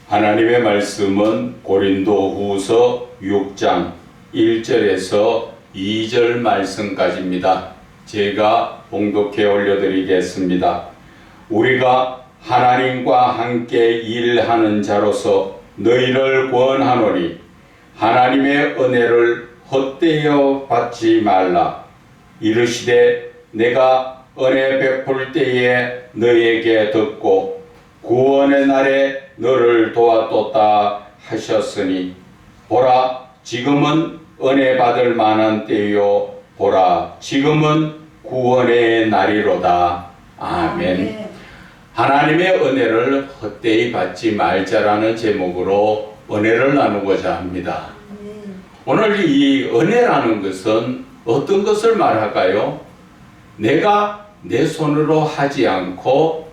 하나님의 말씀은 고린도후서 6장 1절에서 2절 말씀까지입니다. 제가 봉독해 올려드리겠습니다. 우리가 하나님과 함께 일하는 자로서 너희를 권하노니 하나님의 은혜를 헛되어 받지 말라. 이르시되 내가 은혜 베풀 때에 너희에게 듣고 구원의 날에 너를 도왔도다 하셨으니 보라 지금은 은혜 받을 만한 때요 보라 지금은 구원의 날이로다. 아멘. 하나님의 은혜를 헛되이 받지 말자라는 제목으로 은혜를 나누고자 합니다. 오늘 이 은혜라는 것은 어떤 것을 말할까요? 내가 내 손으로 하지 않고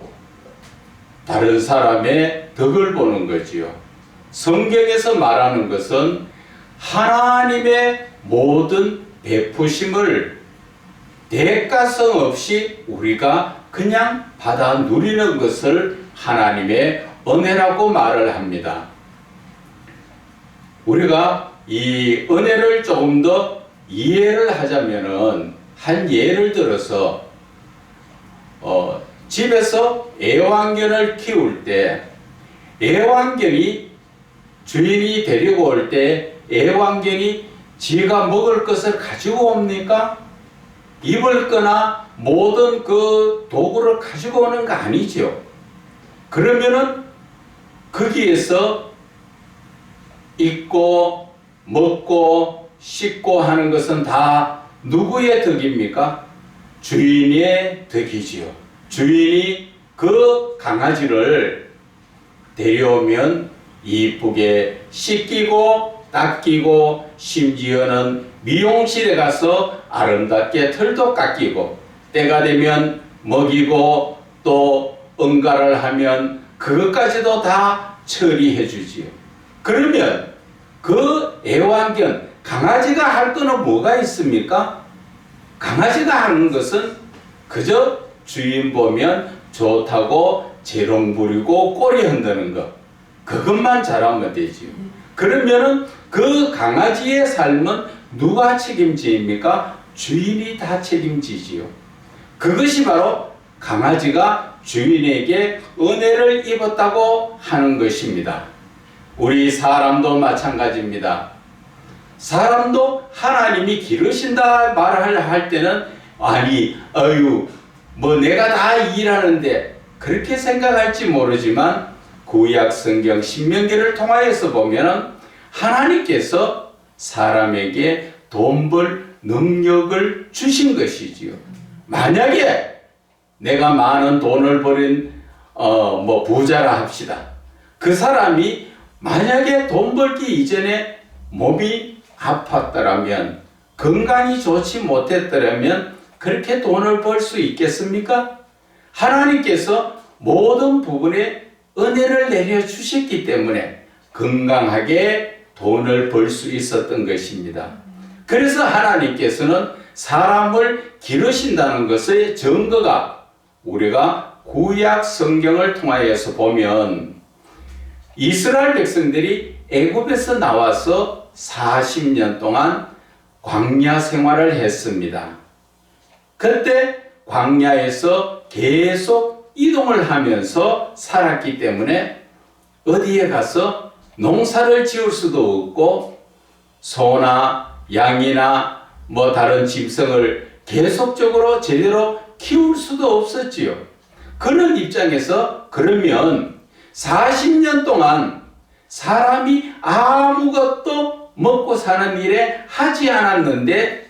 다른 사람의 덕을 보는 거지요. 성경에서 말하는 것은 하나님의 모든 베푸심을 대가성 없이 우리가 그냥 받아 누리는 것을 하나님의 은혜라고 말을 합니다. 우리가 이 은혜를 조금 더 이해를 하자면은 한 예를 들어서 집에서 애완견을 키울 때 애완견이 주인이 데리고 올 때 애완견이 지가 먹을 것을 가지고 옵니까? 입을 거나 모든 그 도구를 가지고 오는 거 아니죠. 그러면은 거기에서 입고 먹고 씻고 하는 것은 다 누구의 덕입니까? 주인의 덕이지요. 주인이 그 강아지를 데려오면 이쁘게 씻기고 닦이고 심지어는 미용실에 가서 아름답게 털도 깎이고 때가 되면 먹이고 또 응가를 하면 그것까지도 다 처리해 주지요. 그러면 그 애완견 강아지가 할 거는 뭐가 있습니까? 강아지가 하는 것은 그저 주인 보면 좋다고 재롱 부리고 꼬리 흔드는 것 그것만 잘하면 되지요. 그러면은 그 강아지의 삶은 누가 책임집니까? 주인이 다 책임지지요. 그것이 바로 강아지가 주인에게 은혜를 입었다고 하는 것입니다. 우리 사람도 마찬가지입니다. 사람도 하나님이 기르신다 말할 때는 아니 뭐 내가 다 일하는데 그렇게 생각할지 모르지만 구약 성경 신명기를 통하여서 보면 하나님께서 사람에게 돈 벌 능력을 주신 것이지요. 만약에 내가 많은 돈을 벌인 부자라 합시다. 그 사람이 만약에 돈 벌기 이전에 몸이 아팠더라면 건강이 좋지 못했더라면 그렇게 돈을 벌 수 있겠습니까? 하나님께서 모든 부분에 은혜를 내려주셨기 때문에 건강하게 돈을 벌 수 있었던 것입니다. 그래서 하나님께서는 사람을 기르신다는 것의 증거가 우리가 구약 성경을 통하여서 보면 이스라엘 백성들이 애굽에서 나와서 40년 동안 광야 생활을 했습니다. 그때 광야에서 계속 이동을 하면서 살았기 때문에 어디에 가서 농사를 지을 수도 없고 소나 양이나 다른 짐승을 계속적으로 제대로 키울 수도 없었지요. 그런 입장에서 그러면 40년 동안 사람이 아무것도 먹고 사는 일에 하지 않았는데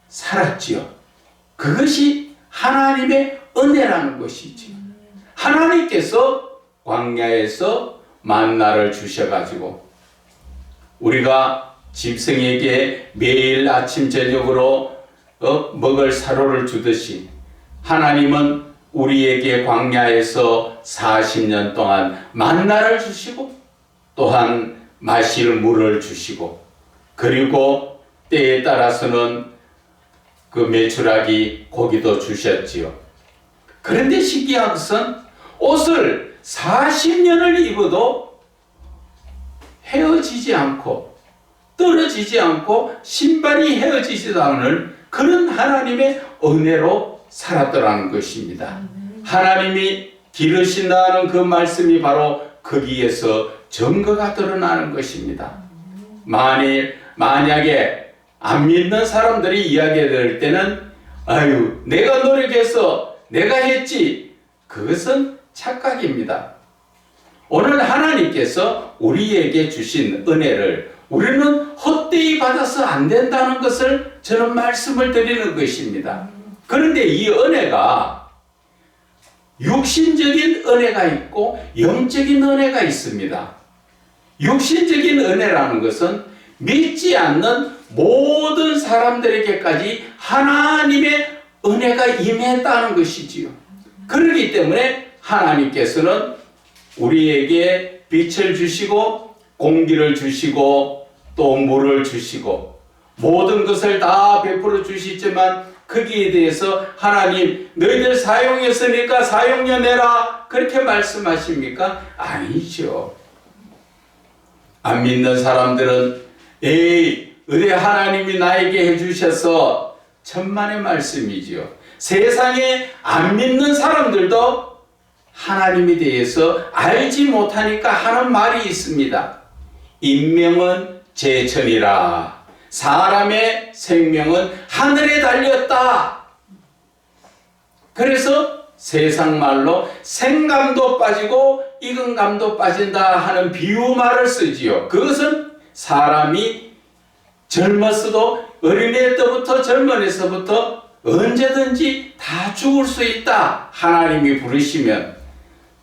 살았지요. 그것이 하나님의 은혜라는 것이지. 하나님께서 광야에서 만나를 주셔가지고 우리가 짐승에게 매일 아침 저녁으로 먹을 사료를 주듯이 하나님은 우리에게 광야에서 40년 동안 만나를 주시고 또한 마실 물을 주시고 그리고 때에 따라서는 그 메추라기 고기도 주셨지요. 그런데 신기한 것은 옷을 40년을 입어도 헤어지지 않고 떨어지지 않고 신발이 헤어지지도 않을 그런 하나님의 은혜로 살았더라는 것입니다. 하나님이 기르신다는 그 말씀이 바로 거기에서 증거가 드러나는 것입니다. 만약에 안 믿는 사람들이 이야기할 때는 아유 내가 노력해서 내가 했지, 그것은 착각입니다. 오늘 하나님께서 우리에게 주신 은혜를 우리는 헛되이 받아서 안 된다는 것을 저는 말씀을 드리는 것입니다. 그런데 이 은혜가 육신적인 은혜가 있고 영적인 은혜가 있습니다. 육신적인 은혜라는 것은 믿지 않는 모든 사람들에게까지 하나님의 은혜가 임했다는 것이지요. 그렇기 때문에 하나님께서는 우리에게 빛을 주시고 공기를 주시고 또 물을 주시고 모든 것을 다 베풀어 주시지만 거기에 대해서 하나님 너희들 사용했으니까 사용료 내라 그렇게 말씀하십니까? 아니죠. 안 믿는 사람들은 에이 의뢰 하나님이 나에게 해주셔서 천만의 말씀이지요. 세상에 안 믿는 사람들도 하나님에 대해서 알지 못하니까 하는 말이 있습니다. 인명은 제천이라 사람의 생명은 하늘에 달렸다. 그래서 세상 말로 생감도 빠지고 익은감도 빠진다 하는 비유 말을 쓰지요. 그것은 사람이 젊었어도 어린애 때부터 젊은이서부터 언제든지 다 죽을 수 있다. 하나님이 부르시면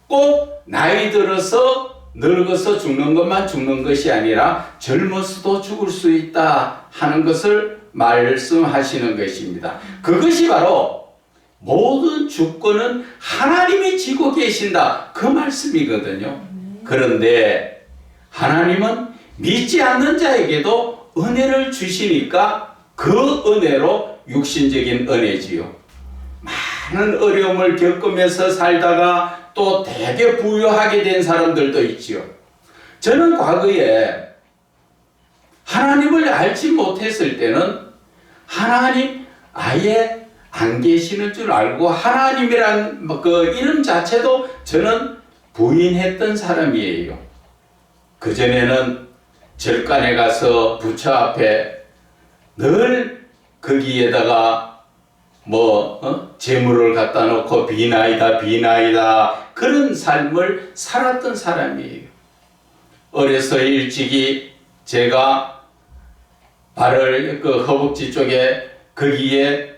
꼭 나이 들어서 늙어서 죽는 것만 죽는 것이 아니라 젊어서도 죽을 수 있다 하는 것을 말씀하시는 것입니다. 그것이 바로 모든 주권은 하나님이 지고 계신다 그 말씀이거든요. 그런데 하나님은 믿지 않는 자에게도 은혜를 주시니까 그 은혜로 육신적인 은혜지요. 많은 어려움을 겪으면서 살다가 또 되게 부유하게 된 사람들도 있지요. 저는 과거에 하나님을 알지 못했을 때는 하나님 아예 안 계시는 줄 알고 하나님이란 그 이름 자체도 저는 부인했던 사람이에요. 그전에는 절간에 가서 부처 앞에 늘 거기에다가 재물을 갖다 놓고 비나이다 비나이다 그런 삶을 살았던 사람이에요. 어려서 일찍이 제가 발을 그 허벅지 쪽에 거기에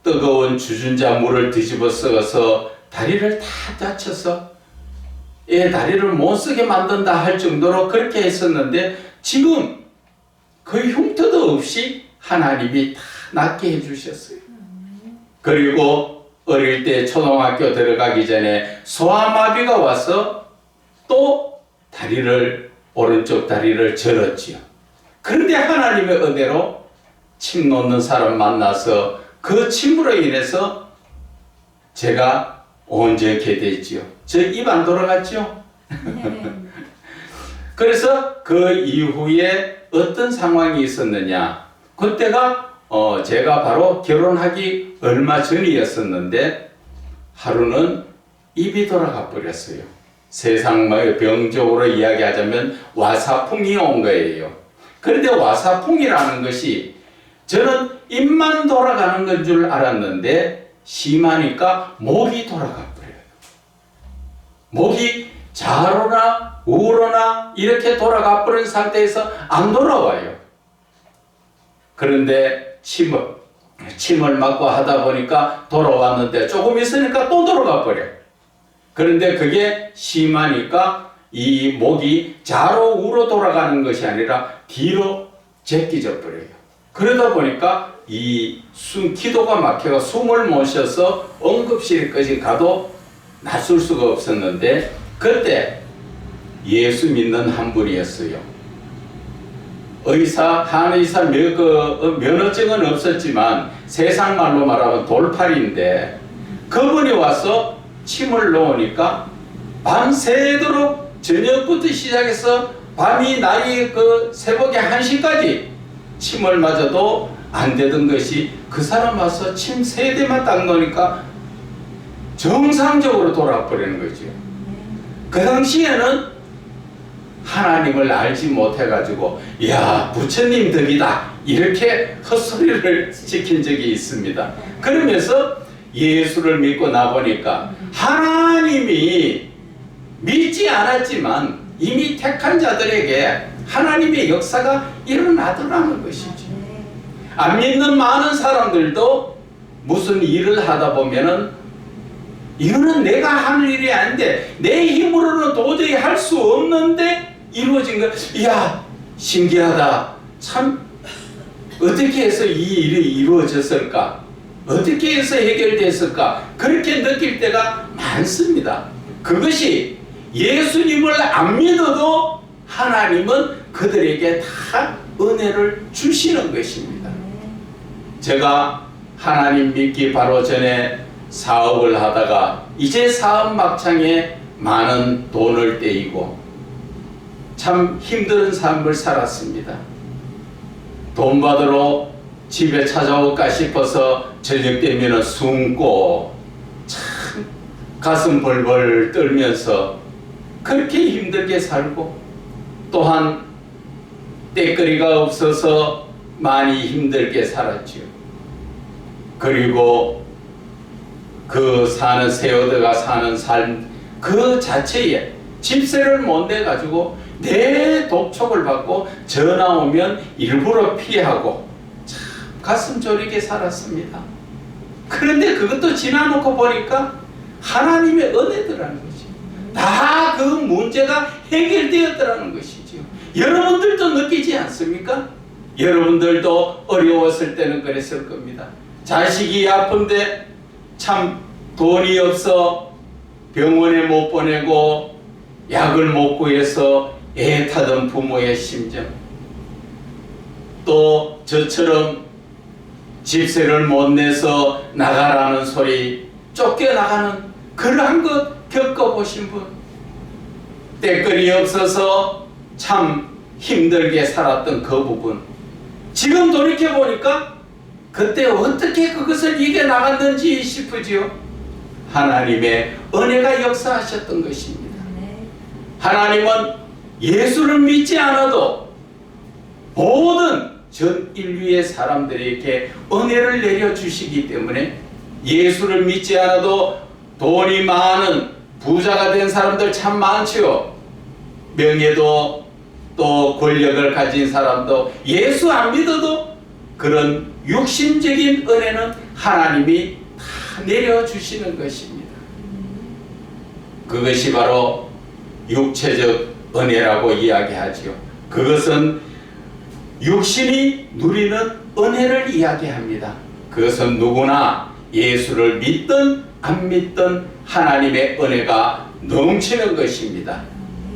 뜨거운 주전자 물을 뒤집어 써서 다리를 다 다쳐서 다리를 못 쓰게 만든다 할 정도로 그렇게 했었는데 지금 그 흉터도 없이 하나님이 다 낫게 해주셨어요. 그리고 어릴 때 초등학교 들어가기 전에 소아마비가 와서 또 오른쪽 다리를 절었지요. 그런데 하나님의 은혜로 침 놓는 사람 만나서 그 침으로 인해서 제가 온전케 됐지요. 저 입 안 돌아갔죠? 네. 그래서 그 이후에 어떤 상황이 있었느냐. 그때가 제가 바로 결혼하기 얼마 전이었었는데 하루는 입이 돌아가 버렸어요. 세상의 병적으로 이야기하자면 와사풍이 온 거예요. 그런데 와사풍이라는 것이 저는 입만 돌아가는 건 줄 알았는데 심하니까 목이 돌아가 버려요. 목이 좌로나 우로나 이렇게 돌아가 버린 상태에서 안 돌아와요. 그런데 침을 맞고 하다 보니까 돌아왔는데 조금 있으니까 또 돌아가 버려요. 그런데 그게 심하니까 이 목이 좌로 우로 돌아가는 것이 아니라 뒤로 제끼져 버려요. 그러다 보니까 기도가 막혀가 숨을 못 쉬어서 응급실까지 가도 낫을 수가 없었는데 그때 예수 믿는 한 분이었어요. 한의사 면허증은 없었지만 세상 말로 말하면 돌팔인데 그분이 와서 침을 놓으니까 밤새도록 저녁부터 시작해서 밤이 나이 그 새벽에 1시까지 침을 맞아도 안 되던 것이 그 사람 와서 침 3대만 딱 넣으니까 정상적으로 돌아버리는 거죠. 그 당시에는 하나님을 알지 못해가지고 야 부처님 덕이다 이렇게 헛소리를 지킨 적이 있습니다. 그러면서 예수를 믿고 나보니까 하나님이 믿지 않았지만 이미 택한 자들에게 하나님의 역사가 일어나더라는 것이죠. 안 믿는 많은 사람들도 무슨 일을 하다 보면은 이거는 내가 하는 일이 아닌데 내 힘으로는 도저히 할 수 없는데 이루어진 거. 이야 신기하다. 참 어떻게 해서 이 일이 이루어졌을까? 어떻게 해서 해결됐을까? 그렇게 느낄 때가 많습니다. 그것이 예수님을 안 믿어도 하나님은 그들에게 다 은혜를 주시는 것입니다. 제가 하나님 믿기 바로 전에 사업을 하다가 이제 사업 막창에 많은 돈을 떼이고 참 힘든 삶을 살았습니다. 돈 받으러 집에 찾아올까 싶어서 저녁 되면 숨고 참 가슴 벌벌 떨면서 그렇게 힘들게 살고 또한 떼거리가 없어서 많이 힘들게 살았죠. 그리고 그 사는 세어드가 사는 삶 그 자체에 집세를 못 내가지고 내 독촉을 받고 전화 오면 일부러 피하고 참 가슴 졸이게 살았습니다. 그런데 그것도 지나놓고 보니까 하나님의 은혜더라는 거지. 다 그 문제가 해결되었더라는 것이죠. 여러분들도 느끼지 않습니까? 여러분들도 어려웠을 때는 그랬을 겁니다. 자식이 아픈데 참 돈이 없어 병원에 못 보내고 약을 못 구해서 애타던 부모의 심정, 또 저처럼 집세를 못 내서 나가라는 소리, 쫓겨나가는 그러한 것 겪어보신 분, 떼거리 없어서 참 힘들게 살았던 그 부분, 지금 돌이켜보니까 그때 어떻게 그것을 이겨나갔는지 싶으지요. 하나님의 은혜가 역사하셨던 것입니다. 하나님은 예수를 믿지 않아도 모든 전 인류의 사람들에게 은혜를 내려주시기 때문에 예수를 믿지 않아도 돈이 많은 부자가 된 사람들 참 많지요. 명예도 또 권력을 가진 사람도 예수 안 믿어도 그런 육신적인 은혜는 하나님이 다 내려주시는 것입니다. 그것이 바로 육체적 은혜라고 이야기하지요. 그것은 육신이 누리는 은혜를 이야기합니다. 그것은 누구나 예수를 믿든 안 믿든 하나님의 은혜가 넘치는 것입니다.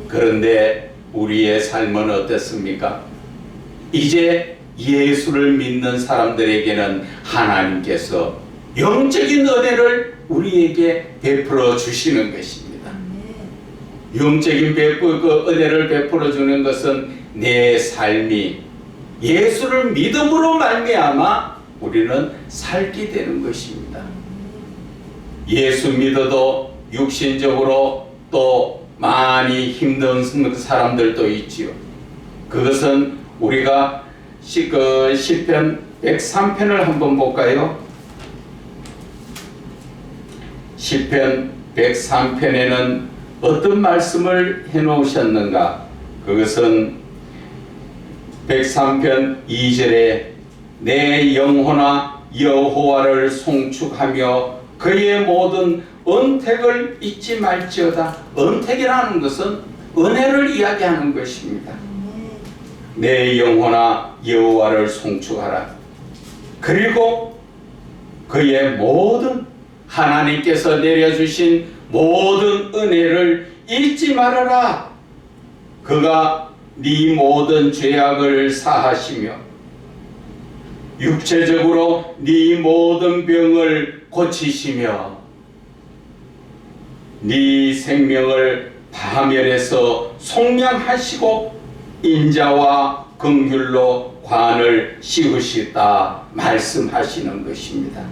그런데 우리의 삶은 어떻습니까? 이제 예수를 믿는 사람들에게는 하나님께서 영적인 은혜를 우리에게 베풀어 주시는 것입니다. 영적인 그 은혜를 베풀어 주는 것은 내 삶이 예수를 믿음으로 말미암아 우리는 살게 되는 것입니다. 예수 믿어도 육신적으로 또 많이 힘든 사람들도 있지요. 그것은 우리가 시편 103편을 한번 볼까요? 시편 103편에는 어떤 말씀을 해놓으셨는가? 그것은 103편 2절에 내 영혼아 여호와를 송축하며 그의 모든 언택을 잊지 말지어다. 언택이라는 것은 은혜를 이야기하는 것입니다. 내 영혼아 여호와를 송축하라. 그리고 그의 모든 하나님께서 내려주신 모든 은혜를 잊지 말아라. 그가 네 모든 죄악을 사하시며 육체적으로 네 모든 병을 고치시며 네 생명을 파멸해서 속량하시고 인자와 긍휼로 관을 씌우시다 말씀하시는 것입니다.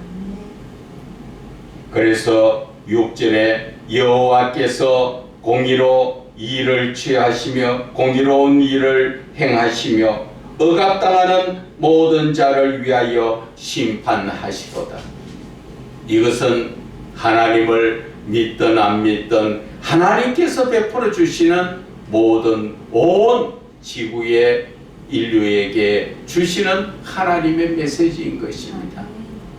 그래서 6절에 여호와께서 공의로 일을 취하시며 공의로운 일을 행하시며 억압당하는 모든 자를 위하여 심판하시도다. 이것은 하나님을 믿든 안 믿든 하나님께서 베풀어 주시는 모든 온 지구의 인류에게 주시는 하나님의 메시지인 것입니다.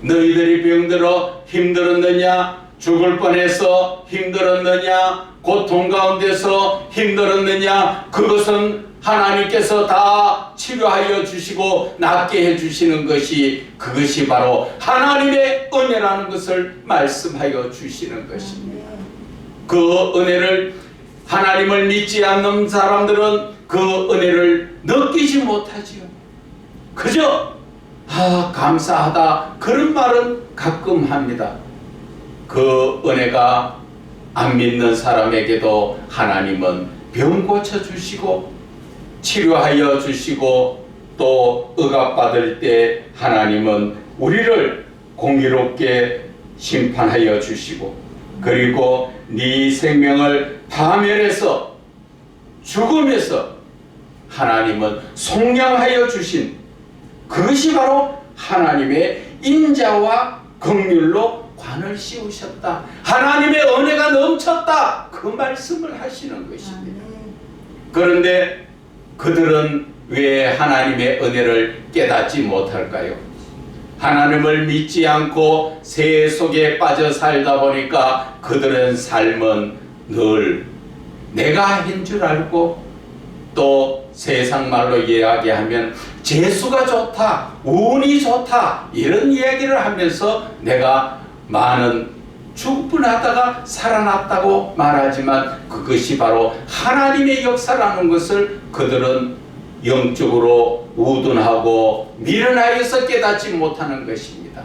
너희들이 병들어 힘들었느냐? 죽을 뻔해서 힘들었느냐? 고통 가운데서 힘들었느냐? 그것은 하나님께서 다 치료하여 주시고 낫게 해주시는 것이, 그것이 바로 하나님의 은혜라는 것을 말씀하여 주시는 것입니다. 그 은혜를, 하나님을 믿지 않는 사람들은 그 은혜를 느끼지 못하지요. 그저 감사하다 그런 말은 가끔 합니다. 그 은혜가 안 믿는 사람에게도 하나님은 병 고쳐주시고 치료하여 주시고 또 억압받을 때 하나님은 우리를 공의롭게 심판하여 주시고, 그리고 네 생명을 파멸해서 죽음에서 하나님은 속량하여 주신, 그것이 바로 하나님의 인자와 긍휼로 관을 씌우셨다, 하나님의 은혜가 넘쳤다, 그 말씀을 하시는 것입니다. 그런데 그들은 왜 하나님의 은혜를 깨닫지 못할까요? 하나님을 믿지 않고 새 속에 빠져 살다 보니까 그들은 삶은 늘 내가 한 줄 알고, 또 세상 말로 이야기하면 재수가 좋다, 운이 좋다, 이런 이야기를 하면서 내가 많은 죽분하다가 살아났다고 말하지만 그것이 바로 하나님의 역사라는 것을 그들은 영적으로 우둔하고 미련하여서 깨닫지 못하는 것입니다.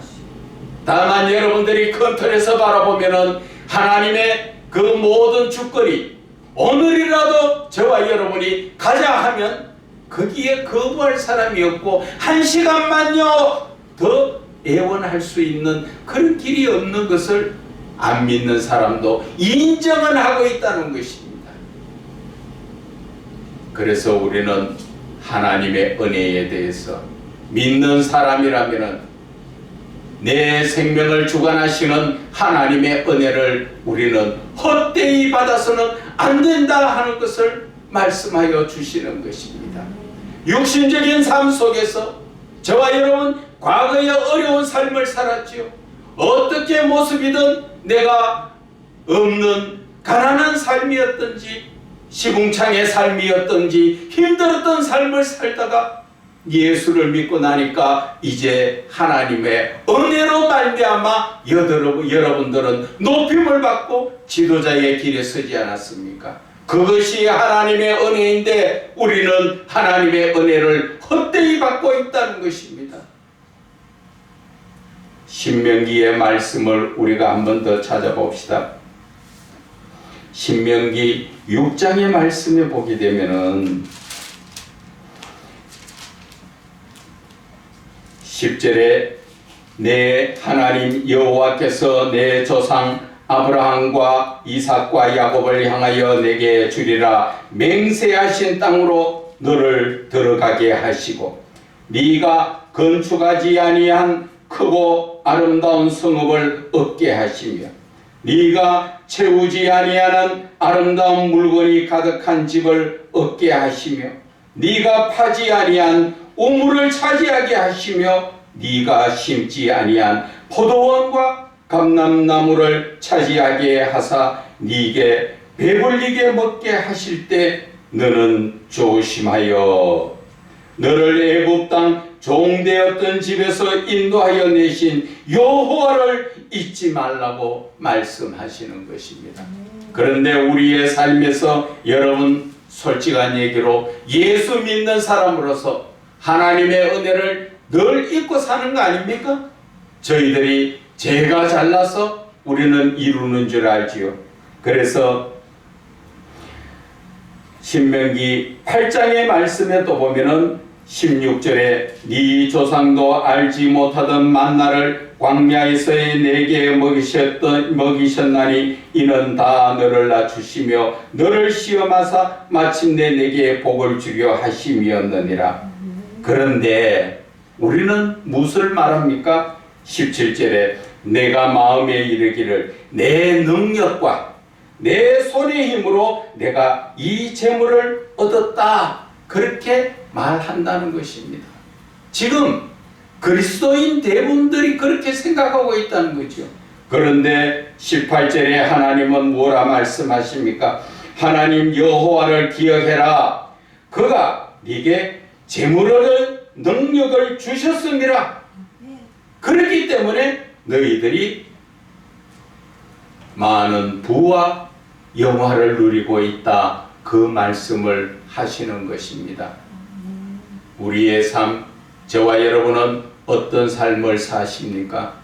다만 여러분들이 큰 틀에서 바라보면은 하나님의 그 모든 주거리, 오늘이라도 저와 여러분이 가자 하면 거기에 거부할 사람이 없고 한 시간만요 더 애원할 수 있는 그런 길이 없는 것을 안 믿는 사람도 인정은 하고 있다는 것입니다. 그래서 우리는 하나님의 은혜에 대해서 믿는 사람이라면 내 생명을 주관하시는 하나님의 은혜를 우리는 헛되이 받아서는 안 된다 하는 것을 말씀하여 주시는 것입니다. 육신적인 삶 속에서 저와 여러분 과거에 어려운 삶을 살았지요. 어떻게 모습이든 내가 없는 가난한 삶이었든지 시궁창의 삶이었든지 힘들었던 삶을 살다가 예수를 믿고 나니까 이제 하나님의 은혜로 말미암아 여러분들은 높임을 받고 지도자의 길에 서지 않았습니까? 그것이 하나님의 은혜인데 우리는 하나님의 은혜를 헛되이 받고 있다는 것입니다. 신명기의 말씀을 우리가 한 번 더 찾아봅시다. 신명기 6장의 말씀에 보게 되면은 10절에 내 하나님 여호와께서 내 조상 아브라함과 이삭과 야곱을 향하여 내게 주리라 맹세하신 땅으로 너를 들어가게 하시고 네가 건축하지 아니한 크고 아름다운 성읍을 얻게 하시며 네가 채우지 아니하는 아름다운 물건이 가득한 집을 얻게 하시며 네가 파지 아니한 우물을 차지하게 하시며 네가 심지 아니한 포도원과 감람나무를 차지하게 하사 네게 배불리게 먹게 하실 때 너는 조심하여 너를 애굽 땅 종되었던 집에서 인도하여 내신 여호와를 잊지 말라고 말씀하시는 것입니다. 그런데 우리의 삶에서 여러분 솔직한 얘기로 예수 믿는 사람으로서 하나님의 은혜를 늘 잊고 사는 거 아닙니까? 저희들이 제가 잘나서 우리는 이루는 줄 알지요. 그래서 신명기 8장의 말씀에 또 보면은 16절에 네 조상도 알지 못하던 만나를 광야에서의 내게 먹이셨나니 이는 다 너를 낮추시며 너를 시험하사 마침내 내게 복을 주려 하심이었느니라. 그런데 우리는 무엇을 말합니까? 17절에 내가 마음에 이르기를 내 능력과 내 손의 힘으로 내가 이 재물을 얻었다, 그렇게 말한다는 것입니다. 지금 그리스도인 대부분들이 그렇게 생각하고 있다는 거죠. 그런데 18절에 하나님은 뭐라 말씀하십니까? 하나님 여호와를 기억해라. 그가 네게 재물을 능력을 주셨음이라. 그렇기 때문에 너희들이 많은 부와 영화를 누리고 있다, 그 말씀을 하시는 것입니다. 우리의 삶, 저와 여러분은 어떤 삶을 사십니까?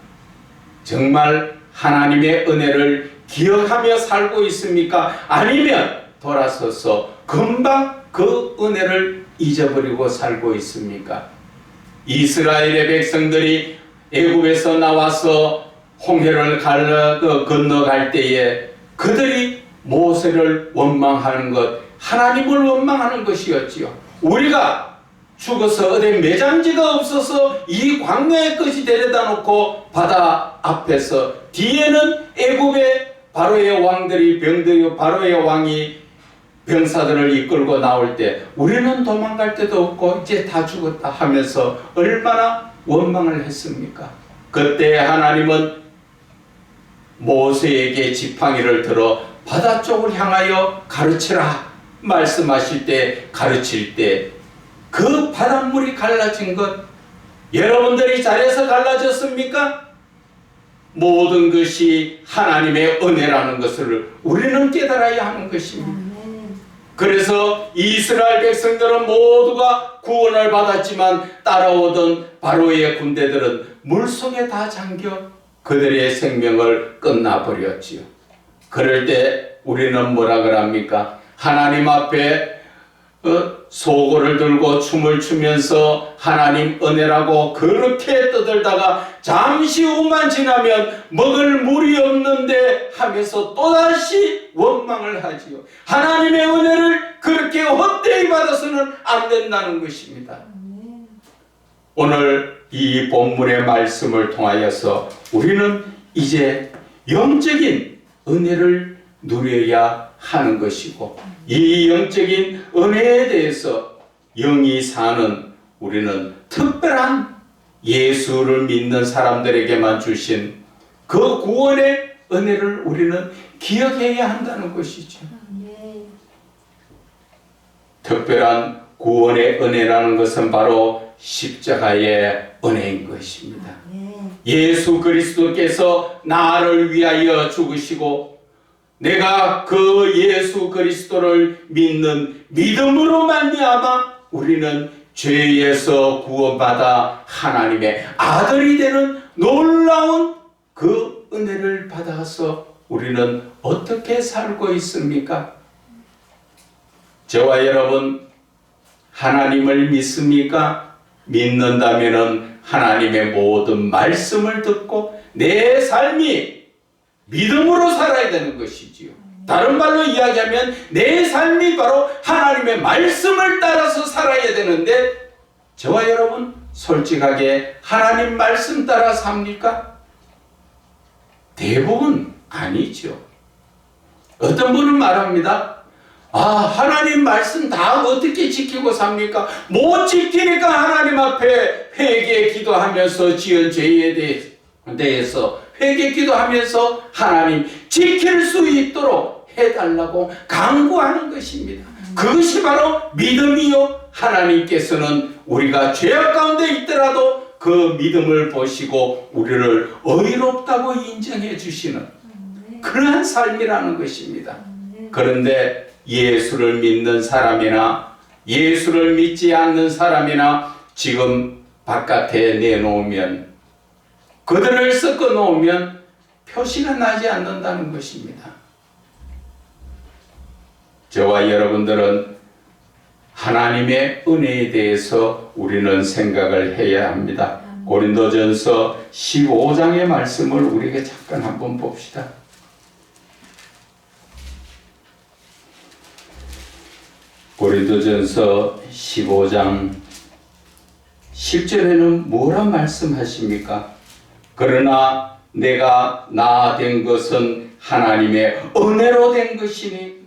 정말 하나님의 은혜를 기억하며 살고 있습니까? 아니면 돌아서서 금방 그 은혜를 잊어버리고 살고 있습니까? 이스라엘의 백성들이 애굽에서 나와서 홍해를 건너갈 때에 그들이 모세를 원망하는 것, 하나님을 원망하는 것이었지요. 우리가 죽어서 어디 매장지가 없어서 이 광야의 끝이 데려다 놓고 바다 앞에서 뒤에는 애굽의 바로의 왕들이 바로의 왕이 병사들을 이끌고 나올 때 우리는 도망갈 데도 없고 이제 다 죽었다 하면서 얼마나 원망을 했습니까? 그때 하나님은 모세에게 지팡이를 들어 바다 쪽을 향하여 가르치라 말씀하실 때, 가르칠 때 그 바닷물이 갈라진 것, 여러분들이 잘해서 갈라졌습니까? 모든 것이 하나님의 은혜라는 것을 우리는 깨달아야 하는 것입니다. 그래서 이스라엘 백성들은 모두가 구원을 받았지만 따라오던 바로의 군대들은 물속에 다 잠겨 그들의 생명을 끝나버렸지요. 그럴 때 우리는 뭐라 그럽니까? 하나님 앞에 소고를 들고 춤을 추면서 하나님 은혜라고 그렇게 떠들다가 잠시 후만 지나면 먹을 물이 없는데 하면서 또다시 원망을 하지요. 하나님의 은혜를 그렇게 헛되이 받아서는 안 된다는 것입니다. 오늘 이 본문의 말씀을 통하여서 우리는 이제 영적인 은혜를 누려야 하는 것이고, 이 영적인 은혜에 대해서 영이 사는 우리는 특별한 예수를 믿는 사람들에게만 주신 그 구원의 은혜를 우리는 기억해야 한다는 것이죠. 특별한 구원의 은혜라는 것은 바로 십자가의 은혜인 것입니다. 예수 그리스도께서 나를 위하여 죽으시고 내가 그 예수 그리스도를 믿는 믿음으로 말미암아 우리는 죄에서 구원받아 하나님의 아들이 되는 놀라운 그 은혜를 받아서 우리는 어떻게 살고 있습니까? 저와 여러분, 하나님을 믿습니까? 믿는다면 하나님의 모든 말씀을 듣고 내 삶이 믿음으로 살아야 되는 것이지요. 다른 말로 이야기하면 내 삶이 바로 하나님의 말씀을 따라서 살아야 되는데, 저와 여러분 솔직하게 하나님 말씀 따라 삽니까? 대부분 아니죠. 어떤 분은 말합니다. 하나님 말씀 다 어떻게 지키고 삽니까? 못 지키니까 하나님 앞에 회개 기도하면서 지은 죄에 대해서 회개 기도하면서 하나님 지킬 수 있도록 해달라고 강구하는 것입니다. 그것이 바로 믿음이요. 하나님께서는 우리가 죄악 가운데 있더라도 그 믿음을 보시고 우리를 의롭다고 인정해 주시는 그러한 삶이라는 것입니다. 그런데 예수를 믿는 사람이나 예수를 믿지 않는 사람이나 지금 바깥에 내놓으면, 그들을 섞어 놓으면 표시가 나지 않는다는 것입니다. 저와 여러분들은 하나님의 은혜에 대해서 우리는 생각을 해야 합니다. 고린도전서 15장의 말씀을 우리에게 잠깐 한번 봅시다. 고린도전서 15장 10절에는 뭐란 말씀하십니까? 그러나 내가 나 된 것은 하나님의 은혜로 된 것이니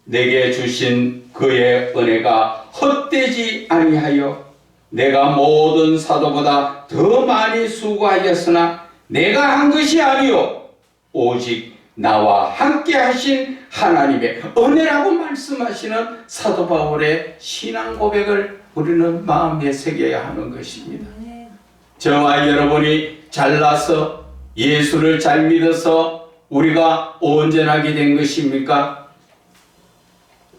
내게 주신 그의 은혜가 헛되지 아니하여 내가 모든 사도보다 더 많이 수고하였으나 내가 한 것이 아니요 오직 나와 함께 하신 하나님의 은혜라고 말씀하시는 사도 바울의 신앙 고백을 우리는 마음에 새겨야 하는 것입니다. 저와 여러분이 잘나서 예수를 잘 믿어서 우리가 온전하게 된 것입니까?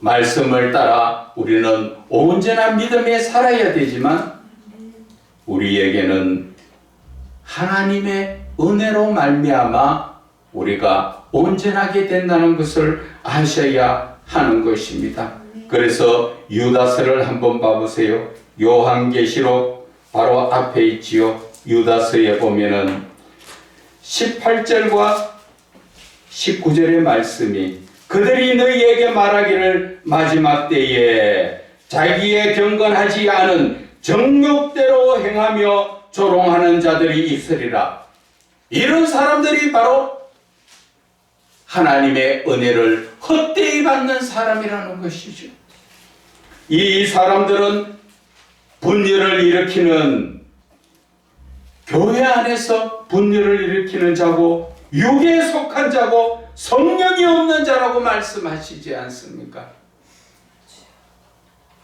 말씀을 따라 우리는 온전한 믿음에 살아야 되지만 우리에게는 하나님의 은혜로 말미암아 우리가 온전하게 된다는 것을 아셔야 하는 것입니다. 그래서 유다서를 한번 봐보세요. 요한계시록 바로 앞에 있지요. 유다서에 보면은 18절과 19절의 말씀이 그들이 너희에게 말하기를 마지막 때에 자기의 경건하지 않은 정욕대로 행하며 조롱하는 자들이 있으리라. 이런 사람들이 바로 하나님의 은혜를 헛되이 받는 사람이라는 것이죠. 이 사람들은 분열을 일으키는, 교회 안에서 분열을 일으키는 자고 육에 속한 자고 성령이 없는 자라고 말씀하시지 않습니까?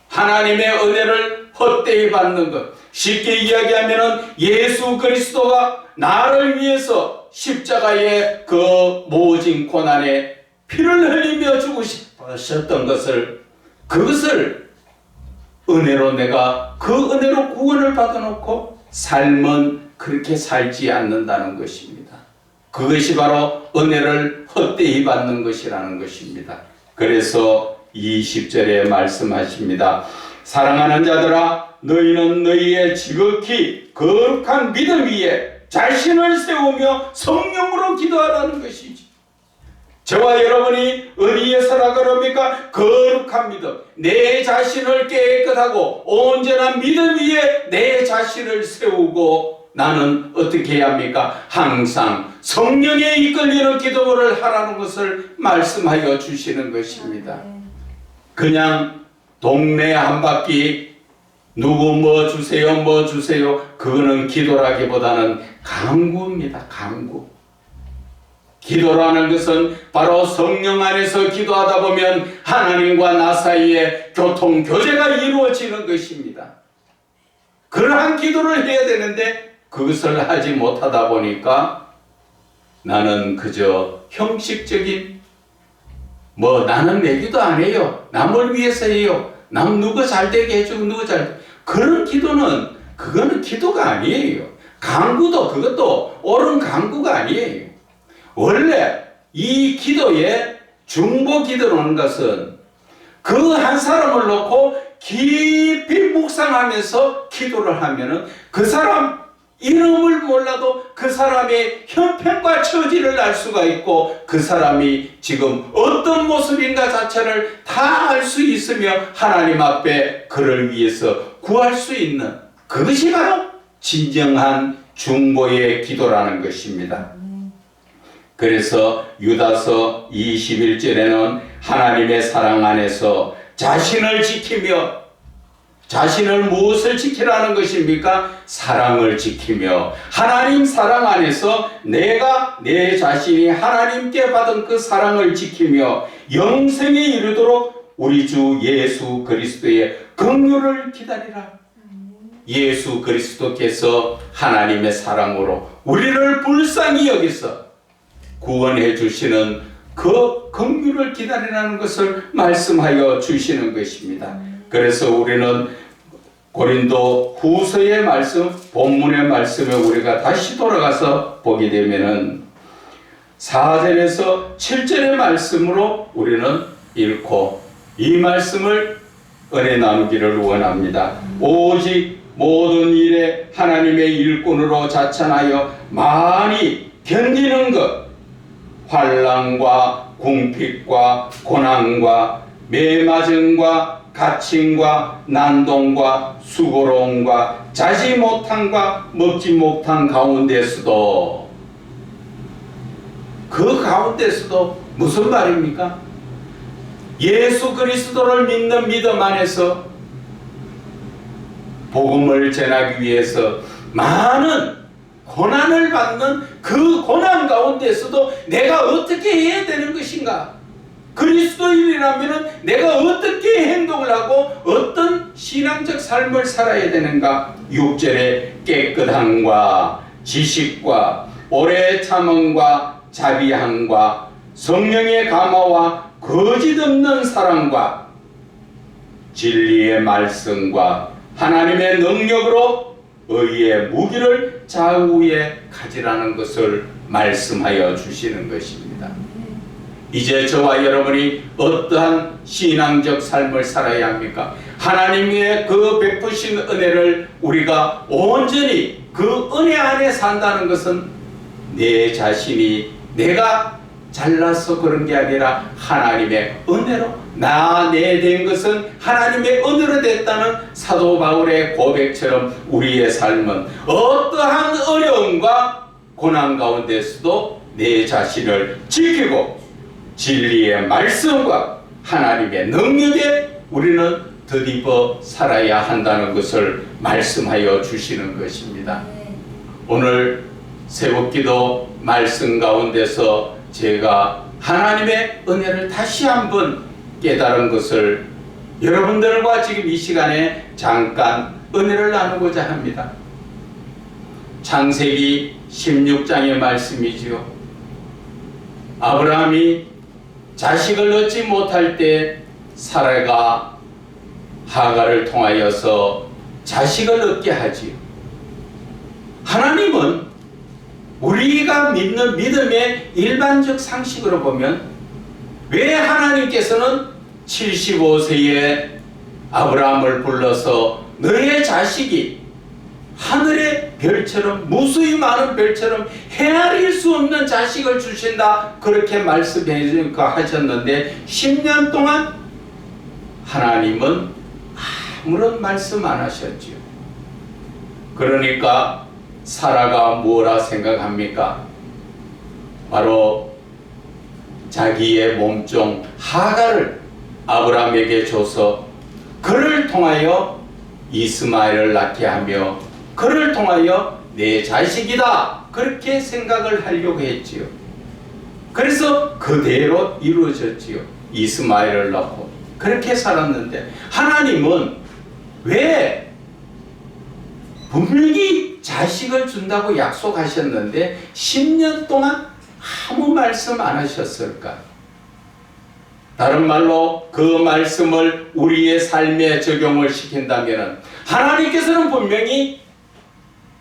하나님의 은혜를 헛되이 받는 것, 쉽게 이야기하면 예수 그리스도가 나를 위해서 십자가의 그 모진 고난에 피를 흘리며 죽으셨던 것을, 그것을 은혜로 내가 그 은혜로 구원을 받아놓고 삶은 그렇게 살지 않는다는 것입니다. 그것이 바로 은혜를 헛되이 받는 것이라는 것입니다. 그래서 20절에 말씀하십니다. 사랑하는 자들아, 너희는 너희의 지극히 거룩한 믿음 위에 자신을 세우며 성령으로 기도하라는 것이지. 저와 여러분이 어디에서라 그럽니까? 거룩한 믿음, 내 자신을 깨끗하고 온전한 믿음 위에 내 자신을 세우고 나는 어떻게 해야 합니까? 항상 성령에 이끌리는 기도를 하라는 것을 말씀하여 주시는 것입니다. 그냥 동네 한 바퀴 누구 뭐 주세요 그거는 기도라기보다는 간구입니다. 간구. 기도라는 것은 바로 성령 안에서 기도하다 보면 하나님과 나 사이에 교통, 교제가 이루어지는 것입니다. 그러한 기도를 해야 되는데 그것을 하지 못하다 보니까 나는 그저 형식적인, 나는 내 기도 안 해요. 남을 위해서 해요. 남 누구 잘 되게 해주고 누구 잘, 그런 기도는, 그거는 기도가 아니에요. 간구도 그것도 옳은 간구가 아니에요. 원래 이 기도에 중보 기도라는 것은 그 한 사람을 놓고 깊이 묵상하면서 기도를 하면은 그 사람 이름을 몰라도 그 사람의 형편과 처지를 알 수가 있고 그 사람이 지금 어떤 모습인가 자체를 다 알 수 있으며 하나님 앞에 그를 위해서 구할 수 있는, 그것이 바로 진정한 중보의 기도라는 것입니다. 그래서 유다서 21절에는 하나님의 사랑 안에서 자신을 지키며, 자신을 무엇을 지키라는 것입니까? 사랑을 지키며 하나님 사랑 안에서 내가 내 자신이 하나님께 받은 그 사랑을 지키며 영생에 이르도록 우리 주 예수 그리스도의 긍휼을 기다리라. 예수 그리스도께서 하나님의 사랑으로 우리를 불쌍히 여기서 구원해 주시는 그 긍휼을 기다리라는 것을 말씀하여 주시는 것입니다. 그래서 우리는 고린도 후서의 말씀, 본문의 말씀에 우리가 다시 돌아가서 보게 되면은 4절에서 7절의 말씀으로 우리는 잃고 이 말씀을 은혜 나누기를 원합니다. 오직 모든 일에 하나님의 일꾼으로 자천하여 많이 견디는 것, 환난과 궁핍과 고난과 매맞음과 갇힘과 난동과 수고로움과 자지 못함과 먹지 못한 가운데서도, 그 가운데서도 무슨 말입니까? 예수 그리스도를 믿는 믿음 안에서 복음을 전하기 위해서 많은 고난을 받는 그 고난 가운데서도 내가 어떻게 해야 되는 것인가? 그리스도인이라면 내가 어떻게 행동을 하고 어떤 신앙적 삶을 살아야 되는가? 6절에 깨끗함과 지식과 오래 참음과 자비함과 성령의 감화와 거짓 없는 사랑과 진리의 말씀과 하나님의 능력으로 의의 무기를 좌우에 가지라는 것을 말씀하여 주시는 것입니다. 이제 저와 여러분이 어떠한 신앙적 삶을 살아야 합니까? 하나님의 그 베푸신 은혜를 우리가 온전히 그 은혜 안에 산다는 것은 내 자신이 내가 잘나서 그런 게 아니라 하나님의 은혜로 내 된 것은 하나님의 은혜로 됐다는 사도 바울의 고백처럼 우리의 삶은 어떠한 어려움과 고난 가운데서도 내 자신을 지키고 진리의 말씀과 하나님의 능력에 우리는 덧입어 살아야 한다는 것을 말씀하여 주시는 것입니다. 오늘 새벽기도 말씀 가운데서 제가 하나님의 은혜를 다시 한번 깨달은 것을 여러분들과 지금 이 시간에 잠깐 은혜를 나누고자 합니다. 창세기 16장의 말씀이지요. 아브라함이 자식을 얻지 못할 때 사라가 하가를 통하여서 자식을 얻게 하지요. 하나님은 우리가 믿는 믿음의 일반적 상식으로 보면 왜 하나님께서는 75세에 아브라함을 불러서 너의 자식이 하늘의 별처럼 무수히 많은 별처럼 헤아릴 수 없는 자식을 주신다 그렇게 말씀해 하셨는데 10년 동안 하나님은 아무런 말씀 안 하셨지요. 그러니까 사라가 뭐라 생각합니까? 바로 자기의 몸종 하가를 아브라함에게 줘서 그를 통하여 이스마엘을 낳게 하며 그를 통하여 내 자식이다 그렇게 생각을 하려고 했지요. 그래서 그대로 이루어졌지요. 이스마엘을 낳고 그렇게 살았는데 하나님은 왜 분명히 자식을 준다고 약속하셨는데 10년 동안 아무 말씀 안 하셨을까? 다른 말로 그 말씀을 우리의 삶에 적용을 시킨다면 하나님께서는 분명히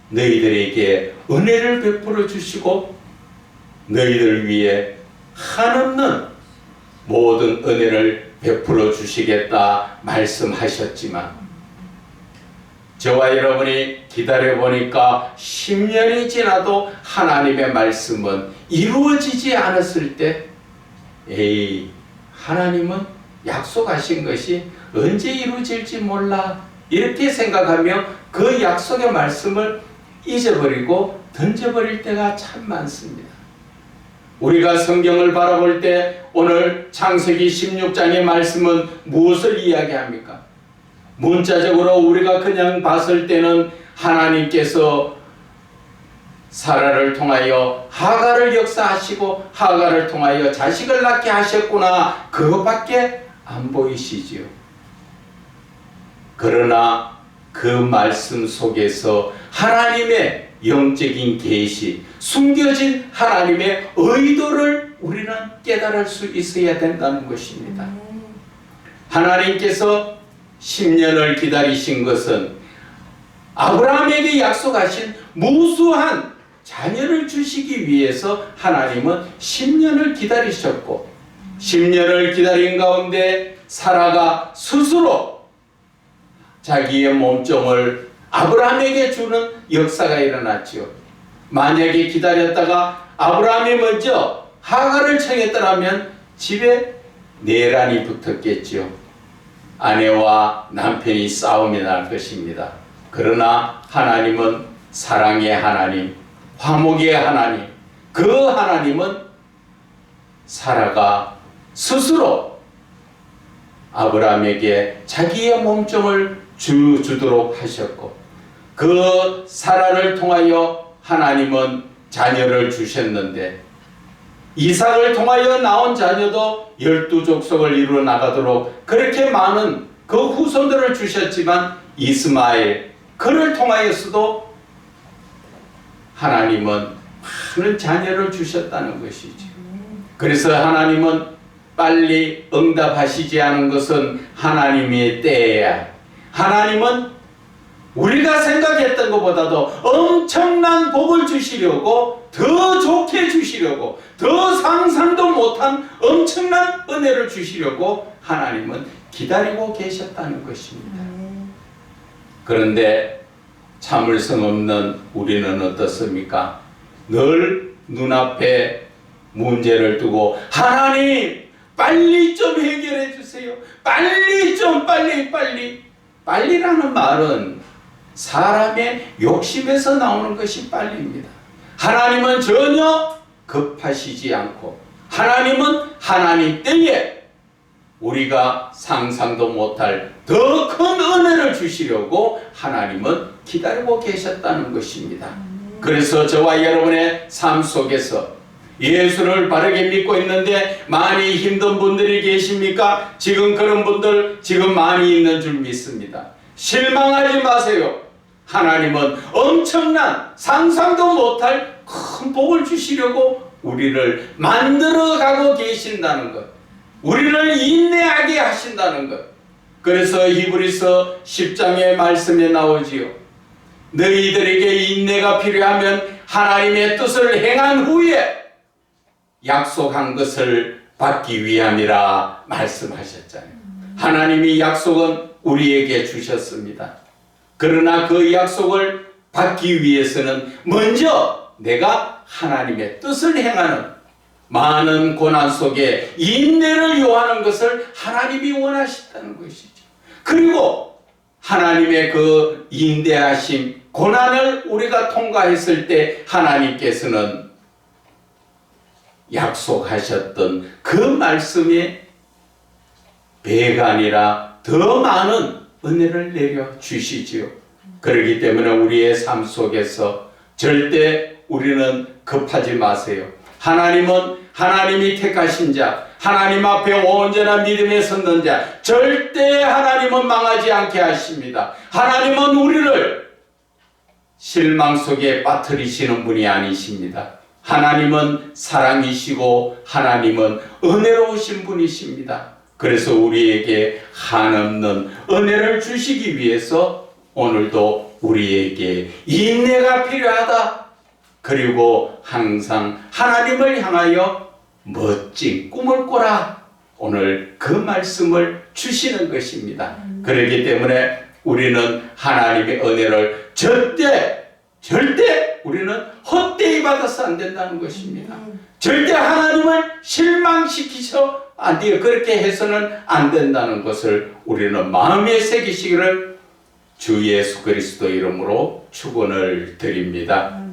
너희들에게 은혜를 베풀어 주시고 너희들 위해 한없는 모든 은혜를 베풀어 주시겠다 말씀하셨지만 저와 여러분이 기다려보니까 10년이 지나도 하나님의 말씀은 이루어지지 않았을 때 하나님은 약속하신 것이 언제 이루어질지 몰라 이렇게 생각하며 그 약속의 말씀을 잊어버리고 던져버릴 때가 참 많습니다. 우리가 성경을 바라볼 때 오늘 창세기 16장의 말씀은 무엇을 이야기합니까? 문자적으로 우리가 그냥 봤을 때는 하나님께서 사라를 통하여 하가를 역사하시고 하가를 통하여 자식을 낳게 하셨구나 그것밖에 안 보이시지요. 그러나 그 말씀 속에서 하나님의 영적인 계시, 숨겨진 하나님의 의도를 우리는 깨달을 수 있어야 된다는 것입니다. 하나님께서 10년을 기다리신 것은 아브라함에게 약속하신 무수한 자녀를 주시기 위해서 하나님은 10년을 기다리셨고 10년을 기다린 가운데 사라가 스스로 자기의 몸종을 아브라함에게 주는 역사가 일어났지요. 만약에 기다렸다가 아브라함이 먼저 하갈을 청했더라면 집에 내란이 붙었겠지요. 아내와 남편이 싸움이 날 것입니다. 그러나 하나님은 사랑의 하나님, 화목의 하나님, 그 하나님은 사라가 스스로 아브라함에게 자기의 몸종을 주도록 하셨고, 그 사라를 통하여 하나님은 자녀를 주셨는데, 이삭을 통하여 나온 자녀도 12족속을 이루어 나가도록 그렇게 많은 그 후손들을 주셨지만, 이스마엘 그를 통하여서도 하나님은 많은 자녀를 주셨다는 것이죠. 그래서 하나님은 빨리 응답하시지 않은 것은 하나님의 때야. 하나님은 우리가 생각했던 것보다도 엄청난 복을 주시려고, 더 좋게 주시려고, 더 상상도 못한 엄청난 은혜를 주시려고 하나님은 기다리고 계셨다는 것입니다. 그런데 참을성 없는 우리는 어떻습니까? 늘 눈앞에 문제를 두고 하나님 빨리 좀 해결해 주세요. 빨리 좀 빨리라는 말은 사람의 욕심에서 나오는 것이 빨리입니다. 하나님은 전혀 급하시지 않고, 하나님은 하나님 때에 우리가 상상도 못할 더 큰 은혜를 주시려고 하나님은 기다리고 계셨다는 것입니다. 그래서 저와 여러분의 삶 속에서 예수를 바르게 믿고 있는데 많이 힘든 분들이 계십니까? 지금 그런 분들 지금 많이 있는 줄 믿습니다. 실망하지 마세요. 하나님은 엄청난 상상도 못할 큰 복을 주시려고 우리를 만들어가고 계신다는 것, 우리를 인내하게 하신다는 것. 그래서 히브리서 10장의 말씀에 나오지요. 너희들에게 인내가 필요하면 하나님의 뜻을 행한 후에 약속한 것을 받기 위함이라 말씀하셨잖아요. 하나님이 약속은 우리에게 주셨습니다. 그러나 그 약속을 받기 위해서는 먼저 내가 하나님의 뜻을 행하는, 많은 고난 속에 인내를 요하는 것을 하나님이 원하신다는 것이죠. 그리고 하나님의 그 인내하심, 고난을 우리가 통과했을 때 하나님께서는 약속하셨던 그 말씀에 배가 아니라 더 많은 은혜를 내려 주시지요. 그렇기 때문에 우리의 삶 속에서 절대 우리는 급하지 마세요. 하나님은 하나님이 택하신 자, 하나님 앞에 온전한 믿음에 섰는 자, 절대 하나님은 망하지 않게 하십니다. 하나님은 우리를 실망 속에 빠뜨리시는 분이 아니십니다. 하나님은 사랑이시고 하나님은 은혜로우신 분이십니다. 그래서 우리에게 한없는 은혜를 주시기 위해서 오늘도 우리에게 인내가 필요하다. 그리고 항상 하나님을 향하여 멋진 꿈을 꾸라. 오늘 그 말씀을 주시는 것입니다. 그렇기 때문에 우리는 하나님의 은혜를 절대 우리는 헛되이 받아서 안 된다는 것입니다. 절대 하나님을 실망시키셔 안 돼요. 그렇게 해서는 안 된다는 것을 우리는 마음에 새기시기를 주 예수 그리스도 이름으로 축원을 드립니다.